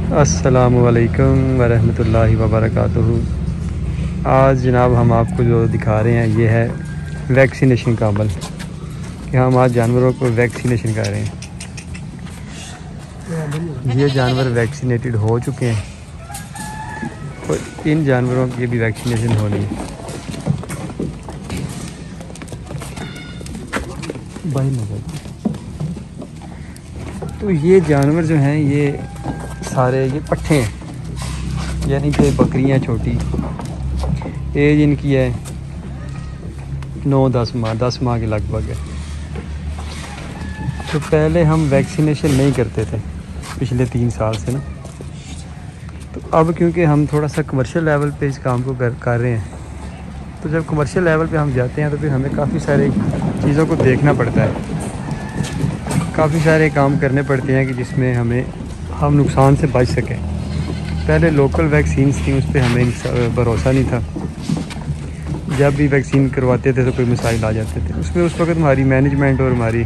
अस्सलामुअलैकुम वरहमतुल्लाहि वबरकातुहू। आज जनाब हम आपको जो दिखा रहे हैं ये है वैक्सीनेशन का अमल, कि हम आज जानवरों को वैक्सीनेशन कर रहे हैं। ये जानवर वैक्सीनेटेड हो चुके हैं और इन जानवरों की भी वैक्सीनेशन होनी है। तो ये जानवर जो हैं ये सारे ये पट्ठे हैं, यानी कि बकरियां छोटी, एज इनकी है 9-10 माह, 10 माह के लगभग है। तो पहले हम वैक्सीनेशन नहीं करते थे पिछले 3 साल से ना, तो अब क्योंकि हम थोड़ा सा कमर्शियल लेवल पे इस काम को कर रहे हैं, तो जब कमर्शियल लेवल पे हम जाते हैं तो फिर हमें काफ़ी सारी चीज़ों को देखना पड़ता है, काफ़ी सारे काम करने पड़ते हैं कि जिसमें हम नुकसान से बच सकें। पहले लोकल वैक्सीन्स थी, उस पर हमें भरोसा नहीं था। जब भी वैक्सीन करवाते थे तो कोई मसाइल आ जाते थे उसमें। उस वक्त हमारी मैनेजमेंट और हमारी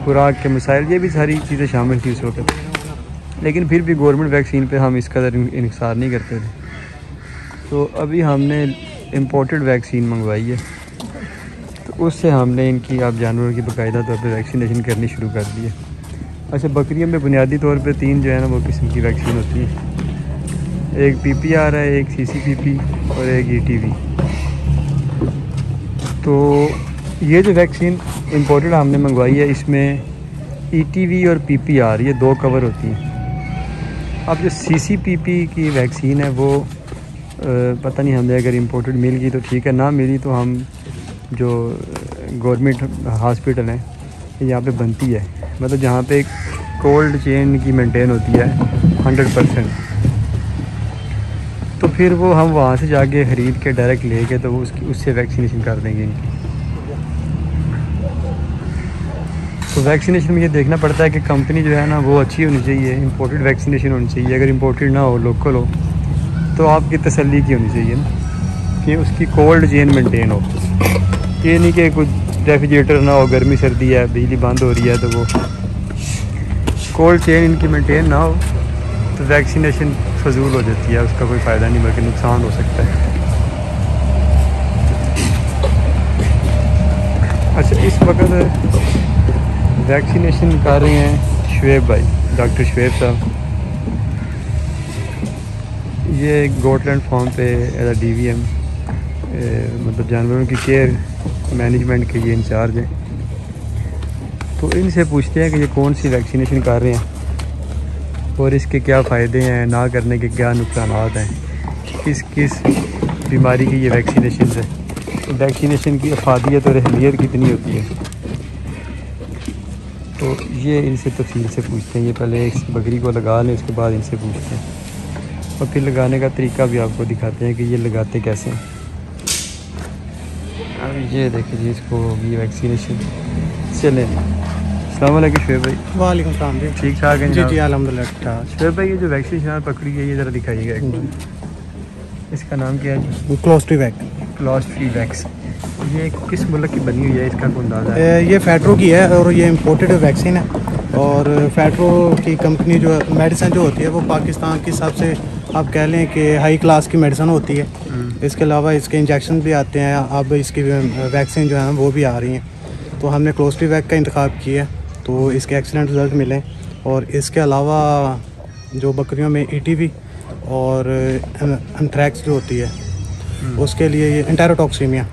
खुराक के मसाइल, ये भी सारी चीज़ें शामिल थी उस वक्त। लेकिन फिर भी गवर्नमेंट वैक्सीन पे हम इस कदर इन्हिसार नहीं करते थे। तो अभी हमने इम्पोर्टेड वैक्सीन मंगवाई है, तो उससे हमने इनकी आप जानवरों की बाकायदा तौर पर वैक्सीनेशन करनी शुरू कर दी है। अच्छा, बकरियों में बुनियादी तौर पे 3 जो है ना वो किस्म की वैक्सीन होती है। एक PPR है, एक CCPP और एक ETV। तो ये जो वैक्सीन इंपोर्टेड हमने मंगवाई है, इसमें ETV और PPR ये 2 कवर होती हैं। अब जो CCPP की वैक्सीन है वो पता नहीं, हमें अगर इंपोर्टेड मिल गई तो ठीक है, ना मिली तो हम जो गवर्नमेंट हॉस्पिटल हैं यहाँ पे बनती है, मतलब जहाँ पे कोल्ड चेन की मेंटेन होती है 100%, तो फिर वो हम वहाँ से जाके ख़रीद के डायरेक्ट लेके तो वो उससे वैक्सीनेशन कर देंगे इनकी। तो वैक्सीनेशन में ये देखना पड़ता है कि कंपनी जो है ना वो अच्छी होनी चाहिए, इंपोर्टेड वैक्सीनेशन होनी चाहिए। अगर इंपोर्टेड ना हो, लोकल हो, तो आपकी तसल्ली की होनी चाहिए ना, कि उसकी कोल्ड चेन मेंटेन हो। ये नहीं कि कुछ रेफ्रिजरेटर ना हो, गर्मी सर्दी है, बिजली बंद हो रही है, तो वो कोल्ड चेन इनकी मेंटेन ना हो तो वैक्सीनेशन फजूल हो जाती है, उसका कोई फ़ायदा नहीं बल्कि नुकसान हो सकता है। अच्छा, इस वक्त वैक्सीनेशन कर रहे हैं शुएब भाई, डॉक्टर शुएब साहब। ये गोटलैंड फार्म पे एज DVM मतलब जानवरों की केयर मैनेजमेंट के ये इंचार्ज हैं। तो इनसे पूछते हैं कि ये कौन सी वैक्सीनेशन कर रहे हैं और इसके क्या फ़ायदे हैं, ना करने के क्या नुकसान हैं, किस किस बीमारी की ये वैक्सीनेशन है, तो वैक्सीनेशन की अफादियत और अहमियत कितनी होती है। तो ये इनसे तफसील से पूछते हैं। ये पहले इस बकरी को लगा लें, उसके बाद इनसे पूछते हैं और फिर लगाने का तरीका भी आपको दिखाते हैं कि ये लगाते कैसे हैं। अब ये देखिए जी, इसको होगी वैक्सीनेशन। चलें, अस्सलाम वालेकुम शुएब भाई। वालेकुम सलाम जी। ठीक ठाक है जी? जी अल्हम्दुलिल्लाह ठीक ठाक। शुएब भाई, ये जो वैक्सीनेशन पकड़ी है ये ज़रा दिखाइएगा एक बार। इसका नाम क्या है जी? क्लोस्ट्रीवैक्स। ये किस मुल्क की बनी हुई है, इसका कोई अंदाज़ा है? ये फैट्रो की है और ये इम्पोर्टेड वैक्सीन है। और फैट्रो की कंपनी जो मेडिसिन जो होती है वो पाकिस्तान की सबसे, आप कह लें कि हाई क्लास की मेडिसिन होती है। इसके अलावा इसके इंजेक्शन भी आते हैं, अब इसकी वैक्सीन जो है वो भी आ रही हैं। तो हमने क्लोस्ट्रीवैक का इंतखाब किया, तो इसके एक्सीलेंट रिज़ल्ट मिले। और इसके अलावा जो बकरियों में ETV और एंथ्रैक्स जो होती है उसके लिए ये एंटेरोटॉक्सीमिया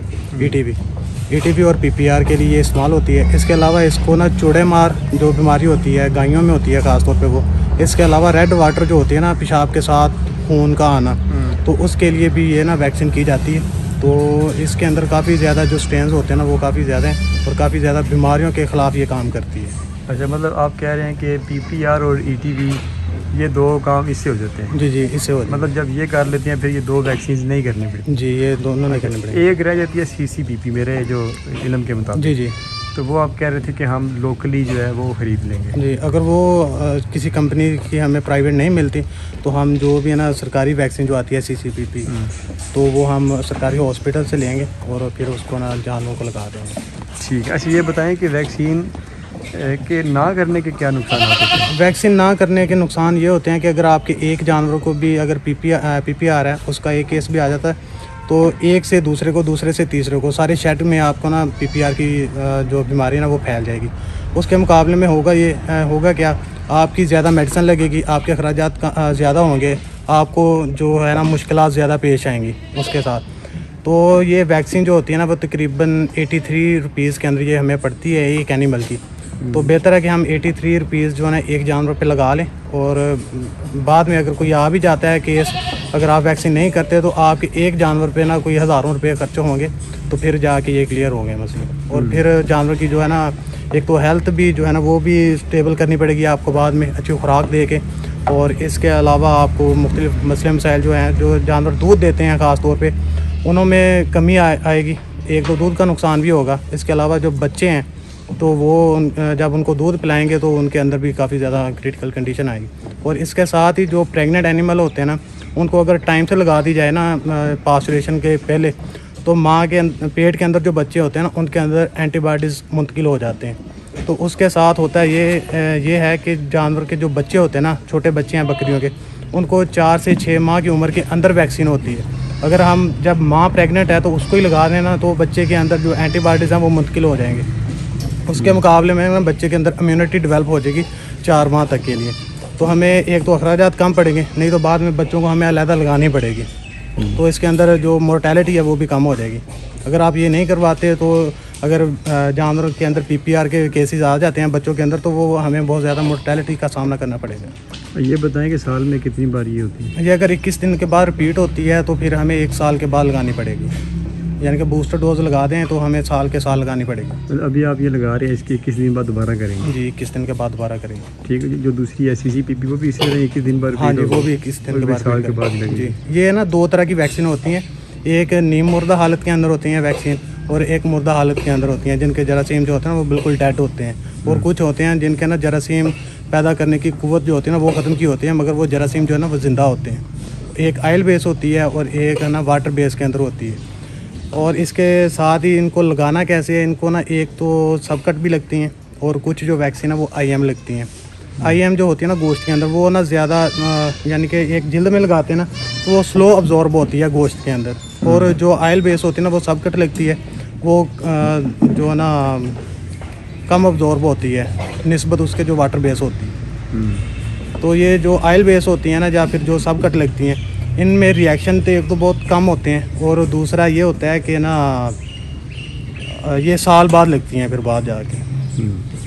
ETV और PPR के लिए ये इस्तेमाल होती है। इसके अलावा इसको ना चूड़े मार जो बीमारी होती है गायों में होती है ख़ासतौर पे वो। इसके अलावा रेड वाटर जो होती है ना, पेशाब के साथ खून का आना, तो उसके लिए भी ये ना वैक्सीन की जाती है। तो इसके अंदर काफ़ी ज़्यादा जो स्ट्रेंस होते हैं ना वो काफ़ी ज़्यादा हैं और काफ़ी ज़्यादा बीमारियों के ख़िलाफ़ ये काम करती है। अच्छा, मतलब आप कह रहे हैं कि PPR और ETV ये 2 काम इससे हो जाते हैं? जी, इससे हो, मतलब जब ये कर लेते हैं फिर ये 2 वैक्सीन नहीं करनी पड़ती? जी, ये दोनों नहीं करनी पड़ेगी। एक रह जाती है CCPP मेरे जो इल्म के मुताबिक। जी, तो वो आप कह रहे थे कि हम लोकली जो है वो ख़रीद लेंगे? जी, अगर वो किसी कंपनी की हमें प्राइवेट नहीं मिलती तो हम जो भी है ना सरकारी वैक्सीन जो आती है CCPP, तो वो हम सरकारी हॉस्पिटल से लेंगे और फिर उसको ना जानवरों को लगा देंगे। ठीक है। अच्छा, ये बताएं कि वैक्सीन के ना करने के क्या नुकसान होते हैं? वैक्सीन ना करने के नुकसान ये होते हैं कि अगर आपके एक जानवर को भी अगर पीपीआर है, उसका एक केस भी आ जाता है, तो एक से दूसरे को, दूसरे से तीसरे को, सारे शेड में आपको ना पीपीआर की जो बीमारी है ना वो फैल जाएगी। उसके मुकाबले में होगा क्या, आपकी ज़्यादा मेडिसिन लगेगी, आपके अखराजात ज़्यादा होंगे, आपको जो है ना मुश्किलात ज़्यादा पेश आएंगी उसके साथ। तो ये वैक्सीन जो होती है ना वो तकरीबन 83 रुपीज़ के अंदर ये हमें पड़ती है एक एनिमल की। तो बेहतर है कि हम 83 रुपीज़ जो है ना एक जानवर पे लगा लें, और बाद में अगर कोई आ भी जाता है केस, अगर आप वैक्सीन नहीं करते तो आपके एक जानवर पे ना कोई हज़ारों रुपये खर्च होंगे, तो फिर जाके ये क्लियर हो गए मसले। और फिर जानवर की जो है ना एक तो हेल्थ भी जो है ना वो भी स्टेबल करनी पड़ेगी आपको बाद में अच्छी खुराक दे के, और इसके अलावा आपको मुख्तलिफ मसले मसाइल जो हैं, जो जानवर दूध देते हैं ख़ास तौर पे, उनमें कमी आएगी, एक तो दूध का नुकसान भी होगा। इसके अलावा जो बच्चे हैं तो वो जब उनको दूध पिलाएंगे तो उनके अंदर भी काफ़ी ज़्यादा क्रिटिकल कंडीशन आएगी। और इसके साथ ही जो प्रेग्नेंट एनिमल होते हैं ना, उनको अगर टाइम से लगा दी जाए ना पास्चुरेशन के पहले, तो माँ के पेट के अंदर जो बच्चे होते हैं ना उनके अंदर एंटीबॉडीज़ मुंतकिल हो जाते हैं। तो उसके साथ होता है ये है कि जानवर के जो बच्चे होते हैं ना, छोटे बच्चे हैं बकरियों के, उनको 4 से 6 माह की उम्र के अंदर वैक्सीन होती है। अगर हम जब माँ प्रेग्नेंट है तो उसको ही लगा दें ना, तो बच्चे के अंदर जो एंटीबॉडीज़ हैं वो मुंतकिल हो जाएंगे। उसके मुकाबले में ना बच्चे के अंदर इम्यूनिटी डेवलप हो जाएगी 4 माह तक के लिए। तो हमें एक तो अखराजात कम पड़ेंगे, नहीं तो बाद में बच्चों को हमें अलहदा लगानी पड़ेगी, तो इसके अंदर जो मोर्टेलिटी है वो भी कम हो जाएगी। अगर आप ये नहीं करवाते तो अगर जानवरों के अंदर पीपीआर के केसेस आ जाते हैं बच्चों के अंदर, तो वो हमें बहुत ज़्यादा मोर्टेलिटी का सामना करना पड़ेगा। ये बताएं कि साल में कितनी बार ये होती है? ये अगर 21 दिन के बाद रिपीट होती है तो फिर हमें 1 साल के बाद लगानी पड़ेगी, यानी कि बूस्टर डोज लगा दें तो हमें साल के साल लगानी पड़ेगी। मतलब अभी आप ये लगा रहे हैं, इसके 21 दिन बाद दोबारा करेंगे? जी, 21 दिन के बाद दोबारा करेंगे। ठीक है। जो दूसरी SCCPP वो भी इसी तरह 21 दिन बाद? हाँ जी, वो भी 21 दिन के बाद, साल के बाद लगेगी। जी, ये ना 2 तरह की वैक्सीन होती हैं, एक नीम मुर्दा हालत के अंदर होती हैं वैक्सीन, और एक मुर्दा हालत के अंदर होती हैं, जिनके जरासीम जो होते हैं वो बिल्कुल डेड होते हैं। और कुछ होते हैं जिनके ना जरासीम पैदा करने की कुव्वत जो होती है ना वो ख़त्म की होती है, मगर वो जरासीम जो है ना वो ज़िंदा होते हैं। एक ऑयल बेस होती है और एक है ना वाटर बेस के अंदर होती है। और इसके साथ ही इनको लगाना कैसे है, इनको ना एक तो सबकट भी लगती हैं, और कुछ जो वैक्सीन है वो IM लगती हैं। IM जो होती है ना गोश्त के अंदर, वो ना ज़्यादा यानी कि एक जिल्द में लगाते हैं ना तो वो स्लो अब्जॉर्ब होती है गोश्त के अंदर। और जो ऑयल बेस होती है ना वो सबकट लगती है, वो जो है ना कम अब्जॉर्ब होती है निस्बत उसके जो वाटर बेस होती है। तो ये जो ऑयल बेस होती है ना या फिर जो सबकट लगती हैं, इनमें रिएक्शन तो एक तो बहुत कम होते हैं, और दूसरा ये होता है कि ना ये साल बाद लगती हैं फिर बाद जाके।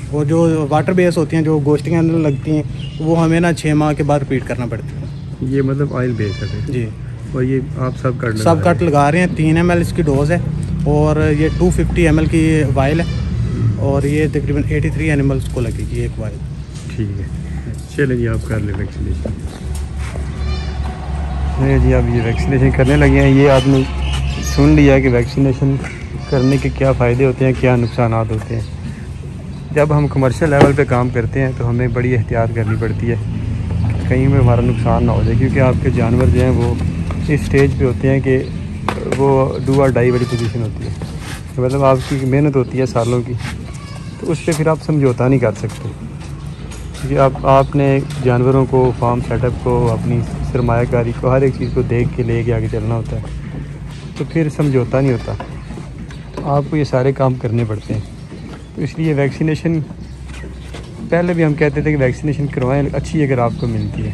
और जो वाटर बेस होती हैं जो गोश्त के अंदर लगती हैं, वो हमें ना 6 माह के बाद रिपीट करना पड़ता है। ये मतलब ऑयल बेस है जी। और ये आप सब कट लगा रहे हैं। 3 ml इसकी डोज़ है, और ये 250 ml की वाइल है, और ये तकरीबन 83 एनिमल्स को लगेगी एक वाइल। ठीक है, चलिए जी आप कर लें वैक्सीनेशन। नहीं जी, आप ये वैक्सीनेशन करने लगे हैं। ये आपने सुन लिया कि वैक्सीनेशन करने के क्या फ़ायदे होते हैं, क्या नुकसान होते हैं। जब हम कमर्शियल लेवल पे काम करते हैं तो हमें बड़ी एहतियात करनी पड़ती है कहीं में हमारा नुकसान ना हो जाए, क्योंकि आपके जानवर जो हैं वो इस स्टेज पे होते हैं कि वो डू और डाई वाली पोजीशन होती है। तो मतलब आपकी मेहनत होती है सालों की, तो उस पर फिर आप समझौता नहीं कर सकते, क्योंकि आपने जानवरों को, फार्म सेटअप को, अपनी सरमायाकारी को, हर एक चीज़ को देख के लेके आगे चलना होता है, तो फिर समझौता नहीं होता। तो आपको ये सारे काम करने पड़ते हैं। तो इसलिए वैक्सीनेशन, पहले भी हम कहते थे कि वैक्सीनेशन करवाएं, अच्छी अगर आपको मिलती है,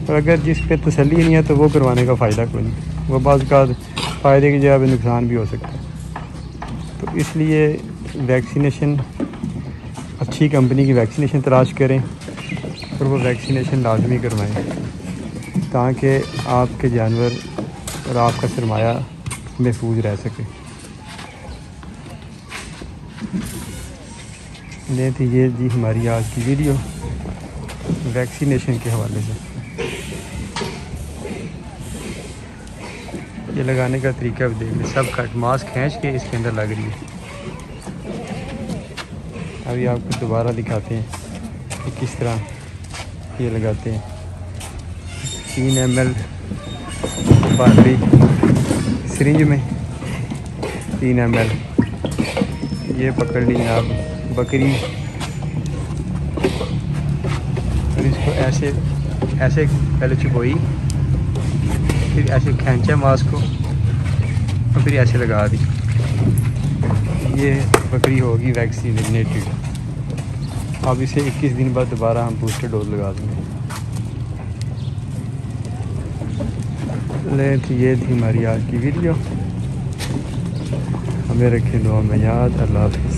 और अगर जिस पे तसल्ली नहीं है तो वो करवाने का फ़ायदा कोई नहीं, वो बाज़ का फ़ायदे की जगह पे नुकसान भी हो सकता है। तो इसलिए वैक्सीनेशन, अच्छी कंपनी की वैक्सीनेशन तलाश करें और वो वैक्सीनेशन लाजमी करवाएं, ताकि आपके जानवर और आपका सरमाया महफूज रह सके। नहीं तो ये जी हमारी आज की वीडियो वैक्सीनेशन के हवाले से। ये लगाने का तरीका भी देख लें, सब कट मास्क खींच के इसके अंदर लग रही है। अभी आपको दोबारा दिखाते हैं कि किस तरह ये लगाते हैं। 3 ml बाटली सिरिंज में 3 ml ये पकड़ ली आप बकरी, इसको ऐसे ऐसे पहले छुपाई, फिर ऐसे खींचा मांस को और फिर ऐसे लगा दी। ये बकरी होगी वैक्सीनेटेड। अब इसे 21 दिन बाद दोबारा हम बूस्टर डोज लगा देंगे। तो ये थी हमारी आज की वीडियो। हमें रखें दुआ में याद। अल्लाह हाफ़िज़।